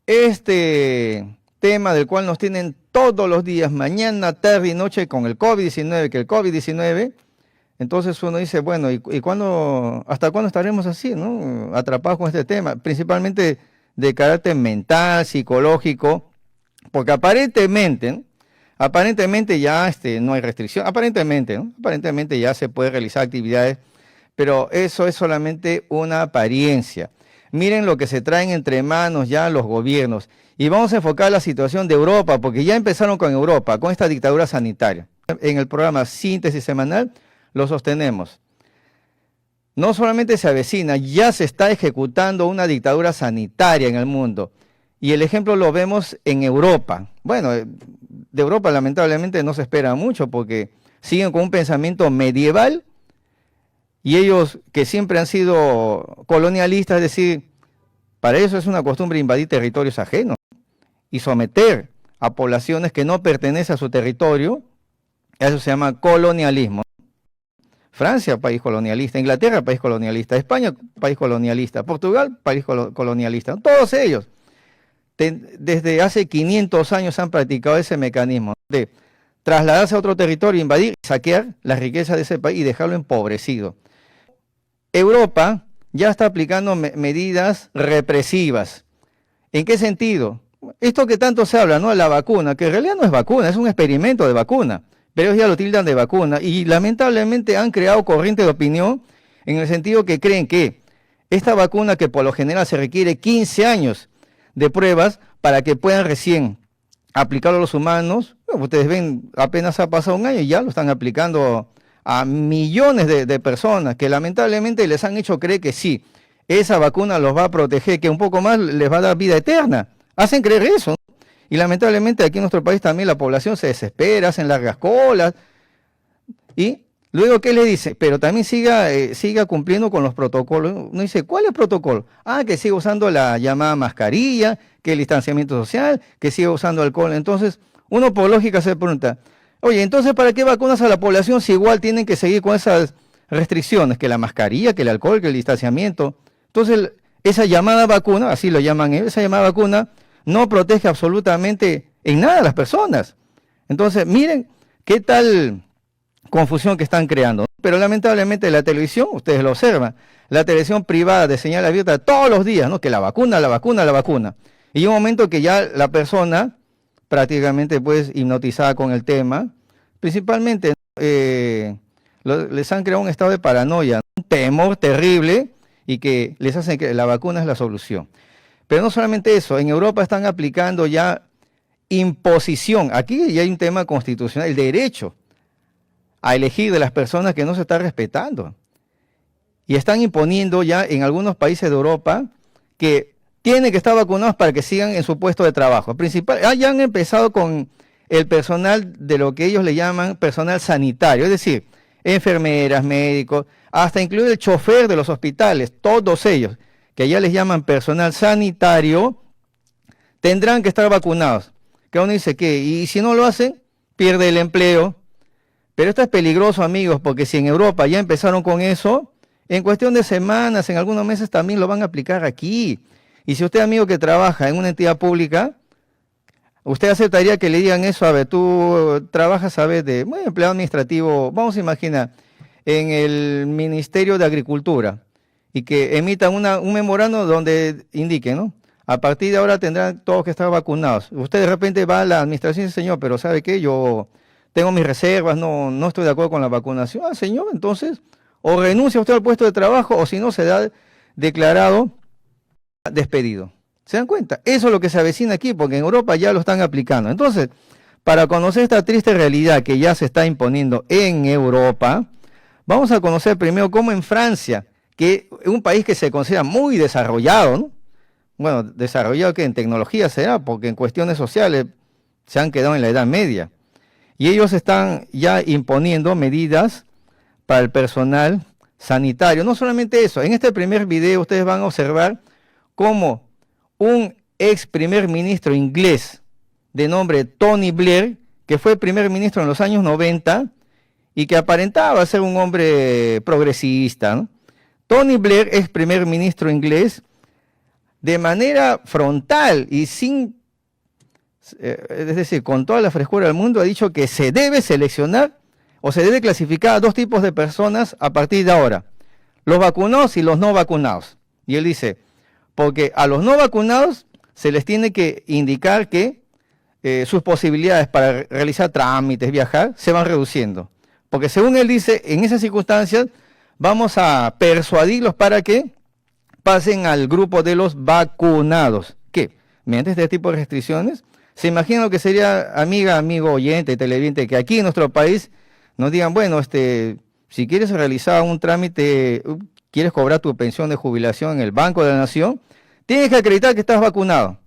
este tema del cual nos tienen todos los días, mañana, tarde y noche con el COVID-19, que el COVID-19, entonces uno dice, bueno, ¿y cuándo, hasta cuándo estaremos así, ¿no? Atrapados con este tema, principalmente de carácter mental, psicológico, porque aparentemente, ¿no? Aparentemente ya no hay restricción, aparentemente, ¿no? Aparentemente ya se puede realizar actividades, pero eso es solamente una apariencia. Miren lo que se traen entre manos ya los gobiernos. Y vamos a enfocar la situación de Europa, porque ya empezaron con Europa, con esta dictadura sanitaria. En el programa Síntesis Semanal lo sostenemos. No solamente se avecina, ya se está ejecutando una dictadura sanitaria en el mundo. Y el ejemplo lo vemos en Europa. Bueno, de Europa lamentablemente no se espera mucho porque siguen con un pensamiento medieval y ellos que siempre han sido colonialistas, es decir, para eso es una costumbre invadir territorios ajenos y someter a poblaciones que no pertenecen a su territorio, eso se llama colonialismo. Francia, país colonialista; Inglaterra, país colonialista; España, país colonialista; Portugal, país colonialista. Todos ellos, desde hace 500 años han practicado ese mecanismo de trasladarse a otro territorio, invadir, saquear las riquezas de ese país y dejarlo empobrecido. Europa ya está aplicando medidas represivas. ¿En qué sentido? Esto que tanto se habla, ¿no? La vacuna, que en realidad no es vacuna, es un experimento de vacuna, pero ellos ya lo tildan de vacuna y lamentablemente han creado corriente de opinión en el sentido que creen que esta vacuna, que por lo general se requiere 15 años de pruebas para que puedan recién aplicarlo a los humanos, bueno, ustedes ven, apenas ha pasado un año y ya lo están aplicando a millones de personas que lamentablemente les han hecho creer que sí, esa vacuna los va a proteger, que un poco más les va a dar vida eterna. Hacen creer eso, ¿no? Y lamentablemente aquí en nuestro país también la población se desespera, hacen largas colas. Y luego, ¿qué le dice? Pero también siga cumpliendo con los protocolos. Uno dice, ¿cuál es el protocolo? Ah, que siga usando la llamada mascarilla, que el distanciamiento social, que siga usando alcohol. Entonces, uno por lógica se pregunta, oye, entonces, ¿para qué vacunas a la población si igual tienen que seguir con esas restricciones? Que la mascarilla, que el alcohol, que el distanciamiento. Entonces, esa llamada vacuna, así lo llaman ellos, esa llamada vacuna no protege absolutamente en nada a las personas. Entonces, miren qué tal confusión que están creando. Pero lamentablemente la televisión, ustedes lo observan, la televisión privada de señal abierta todos los días, ¿no? Que la vacuna, la vacuna, la vacuna. Y un momento que ya la persona prácticamente pues hipnotizada con el tema, principalmente les han creado un estado de paranoia, un temor terrible y que les hacen que la vacuna es la solución. Pero no solamente eso, en Europa están aplicando ya imposición. Aquí ya hay un tema constitucional, el derecho a elegir de las personas que no se está respetando. Y están imponiendo ya en algunos países de Europa que tienen que estar vacunados para que sigan en su puesto de trabajo. Ya han empezado con el personal de lo que ellos le llaman personal sanitario, es decir, enfermeras, médicos, hasta incluir el chofer de los hospitales, todos ellos, que allá les llaman personal sanitario, tendrán que estar vacunados. Que uno dice que, y si no lo hacen, pierde el empleo. Pero esto es peligroso, amigos, porque si en Europa ya empezaron con eso, en cuestión de semanas, en algunos meses también lo van a aplicar aquí. Y si usted, amigo, que trabaja en una entidad pública, usted aceptaría que le digan eso. A ver, tú trabajas, a ver, de empleado administrativo, vamos a imaginar, en el Ministerio de Agricultura, y que emitan un memorando donde indique, ¿no? A partir de ahora tendrán todos que estar vacunados. Usted de repente va a la administración y dice, señor, pero ¿sabe qué? Yo tengo mis reservas, no estoy de acuerdo con la vacunación. Ah, señor, entonces, o renuncia usted al puesto de trabajo, o si no, se da declarado despedido. ¿Se dan cuenta? Eso es lo que se avecina aquí, porque en Europa ya lo están aplicando. Entonces, para conocer esta triste realidad que ya se está imponiendo en Europa, vamos a conocer primero cómo en Francia, que es un país que se considera muy desarrollado, ¿no? Bueno, desarrollado que en tecnología será, porque en cuestiones sociales se han quedado en la Edad Media. Y ellos están ya imponiendo medidas para el personal sanitario. No solamente eso, en este primer video ustedes van a observar cómo un ex primer ministro inglés de nombre Tony Blair, que fue primer ministro en los años 90 y que aparentaba ser un hombre progresista, ¿no? Tony Blair, ex primer ministro inglés, de manera frontal y sin, es decir, con toda la frescura del mundo, ha dicho que se debe seleccionar o se debe clasificar a dos tipos de personas a partir de ahora, los vacunados y los no vacunados. Y él dice, porque a los no vacunados se les tiene que indicar que sus posibilidades para realizar trámites, viajar, se van reduciendo. Porque según él dice, en esas circunstancias vamos a persuadirlos para que pasen al grupo de los vacunados. ¿Qué? Mediante este tipo de restricciones, se imagina lo que sería, amigo, oyente, televidente, que aquí en nuestro país nos digan, bueno, si quieres realizar un trámite, quieres cobrar tu pensión de jubilación en el Banco de la Nación, tienes que acreditar que estás vacunado.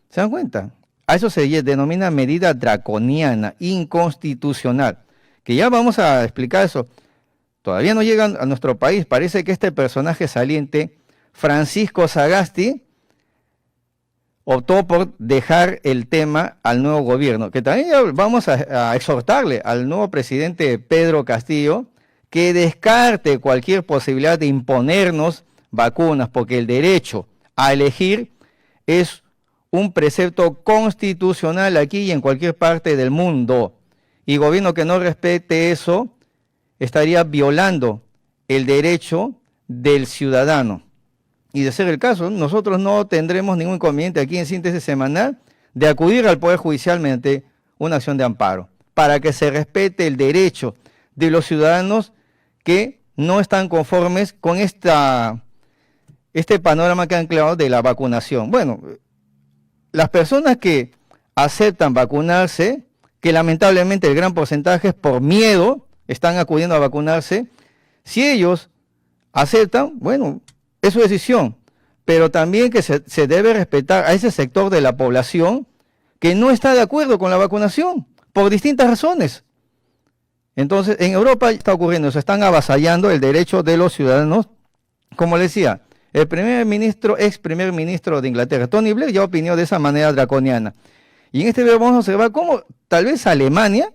¿Se dan cuenta? A eso se denomina medida draconiana, inconstitucional, que ya vamos a explicar eso. Todavía no llegan a nuestro país. Parece que este personaje saliente, Francisco Sagasti, optó por dejar el tema al nuevo gobierno, que también vamos a exhortarle al nuevo presidente Pedro Castillo que descarte cualquier posibilidad de imponernos vacunas, porque el derecho a elegir es un precepto constitucional aquí y en cualquier parte del mundo. Y gobierno que no respete eso estaría violando el derecho del ciudadano. Y de ser el caso, nosotros no tendremos ningún inconveniente aquí en Síntesis Semanal de acudir al Poder Judicial mediante una acción de amparo, para que se respete el derecho de los ciudadanos que no están conformes con este panorama que han creado de la vacunación. Bueno, las personas que aceptan vacunarse, que lamentablemente el gran porcentaje por miedo están acudiendo a vacunarse, si ellos aceptan, bueno, es su decisión, pero también que se debe respetar a ese sector de la población que no está de acuerdo con la vacunación, por distintas razones. Entonces, en Europa está ocurriendo, se están avasallando el derecho de los ciudadanos. Como les decía, el ex primer ministro de Inglaterra, Tony Blair, ya opinó de esa manera draconiana. Y en este video vamos a observar cómo tal vez Alemania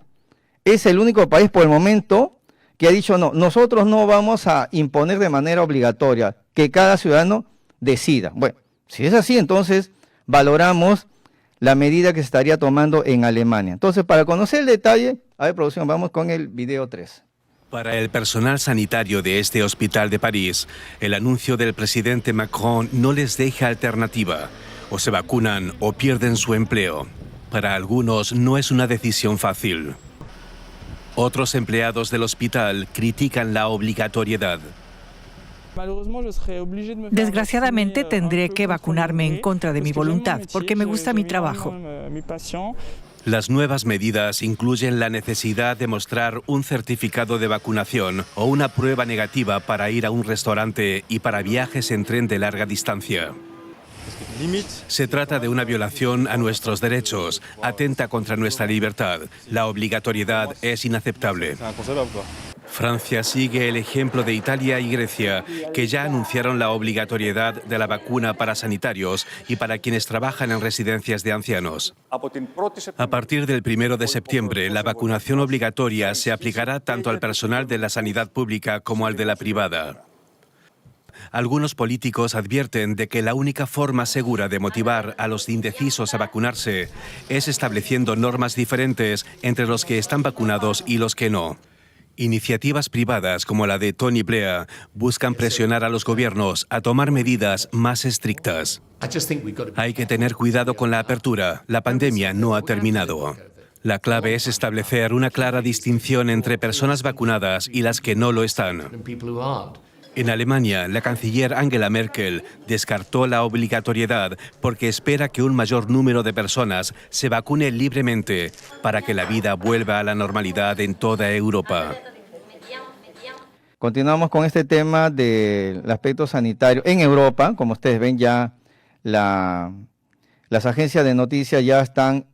es el único país por el momento que ha dicho, no, nosotros no vamos a imponer de manera obligatoria, que cada ciudadano decida. Bueno, si es así, entonces valoramos la medida que se estaría tomando en Alemania. Entonces, para conocer el detalle, a ver, producción, vamos con el video 3. Para el personal sanitario de este hospital de París, el anuncio del presidente Macron no les deja alternativa. O se vacunan o pierden su empleo. Para algunos no es una decisión fácil. Otros empleados del hospital critican la obligatoriedad. Desgraciadamente tendré que vacunarme en contra de mi voluntad, porque me gusta mi trabajo. Las nuevas medidas incluyen la necesidad de mostrar un certificado de vacunación o una prueba negativa para ir a un restaurante y para viajes en tren de larga distancia. Se trata de una violación a nuestros derechos, atenta contra nuestra libertad. La obligatoriedad es inaceptable. Francia sigue el ejemplo de Italia y Grecia, que ya anunciaron la obligatoriedad de la vacuna para sanitarios y para quienes trabajan en residencias de ancianos. A partir del 1 de septiembre, la vacunación obligatoria se aplicará tanto al personal de la sanidad pública como al de la privada. Algunos políticos advierten de que la única forma segura de motivar a los indecisos a vacunarse es estableciendo normas diferentes entre los que están vacunados y los que no. Iniciativas privadas como la de Tony Blair buscan presionar a los gobiernos a tomar medidas más estrictas. Hay que tener cuidado con la apertura. La pandemia no ha terminado. La clave es establecer una clara distinción entre personas vacunadas y las que no lo están. En Alemania, la canciller Angela Merkel descartó la obligatoriedad porque espera que un mayor número de personas se vacune libremente para que la vida vuelva a la normalidad en toda Europa. Continuamos con este tema del aspecto sanitario. En Europa, como ustedes ven ya, las agencias de noticias ya están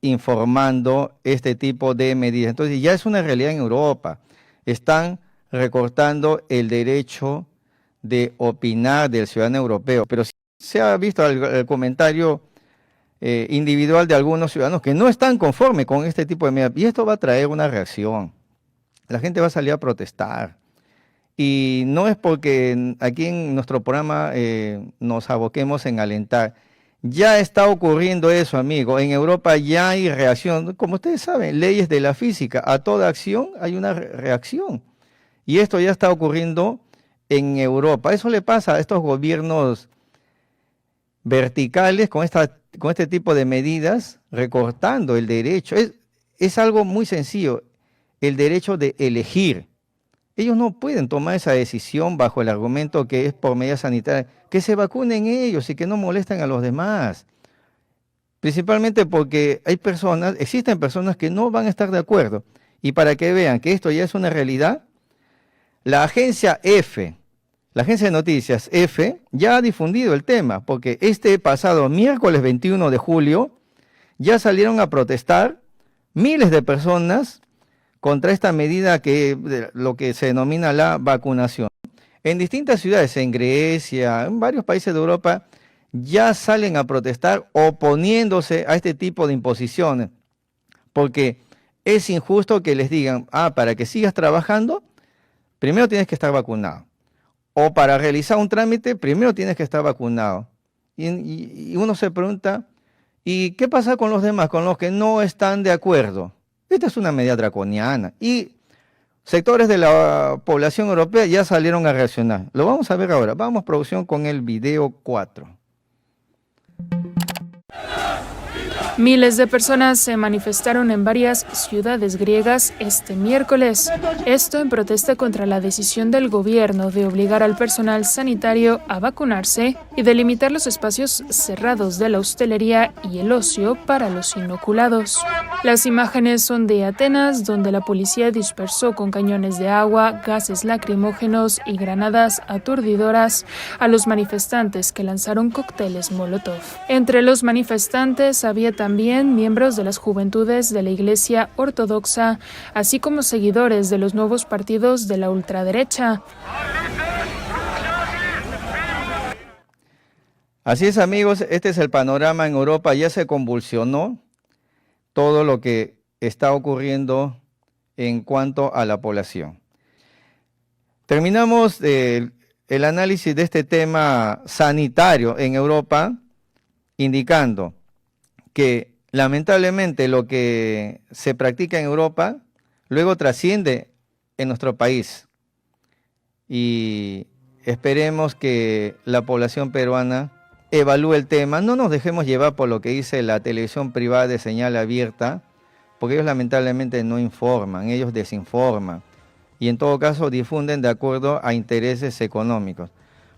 informando este tipo de medidas. Entonces ya es una realidad en Europa. Están recortando el derecho de opinar del ciudadano europeo. Pero sí se ha visto el comentario individual de algunos ciudadanos que no están conformes con este tipo de medidas. Y esto va a traer una reacción. La gente va a salir a protestar. Y no es porque aquí en nuestro programa nos aboquemos en alentar. Ya está ocurriendo eso, amigo. En Europa ya hay reacción. Como ustedes saben, leyes de la física. A toda acción hay una reacción. Y esto ya está ocurriendo en Europa. Eso le pasa a estos gobiernos verticales con este tipo de medidas, recortando el derecho. Es algo muy sencillo, el derecho de elegir. Ellos no pueden tomar esa decisión bajo el argumento que es por medidas sanitarias, que se vacunen ellos y que no molesten a los demás. Principalmente porque existen personas que no van a estar de acuerdo. Y para que vean que esto ya es una realidad, la agencia de noticias F, ya ha difundido el tema, porque este pasado miércoles 21 de julio ya salieron a protestar miles de personas contra esta medida lo que se denomina la vacunación. En distintas ciudades, en Grecia, en varios países de Europa, ya salen a protestar oponiéndose a este tipo de imposiciones, porque es injusto que les digan, para que sigas trabajando, primero tienes que estar vacunado. O para realizar un trámite, primero tienes que estar vacunado. Y uno se pregunta, ¿y qué pasa con los demás, con los que no están de acuerdo? Esta es una medida draconiana. Y sectores de la población europea ya salieron a reaccionar. Lo vamos a ver ahora. Vamos, producción, con el video 4. Miles de personas se manifestaron en varias ciudades griegas este miércoles. Esto en protesta contra la decisión del gobierno de obligar al personal sanitario a vacunarse y de limitar los espacios cerrados de la hostelería y el ocio para los inoculados. Las imágenes son de Atenas, donde la policía dispersó con cañones de agua, gases lacrimógenos y granadas aturdidoras a los manifestantes que lanzaron cócteles Molotov. Entre los manifestantes había también miembros de las juventudes de la Iglesia Ortodoxa, así como seguidores de los nuevos partidos de la ultraderecha. Así es, amigos, este es el panorama en Europa. Ya se convulsionó todo lo que está ocurriendo en cuanto a la población. Terminamos el análisis de este tema sanitario en Europa, indicando que lamentablemente lo que se practica en Europa luego trasciende en nuestro país. Y esperemos que la población peruana evalúe el tema. No nos dejemos llevar por lo que dice la televisión privada de señal abierta, porque ellos lamentablemente no informan, ellos desinforman y en todo caso difunden de acuerdo a intereses económicos.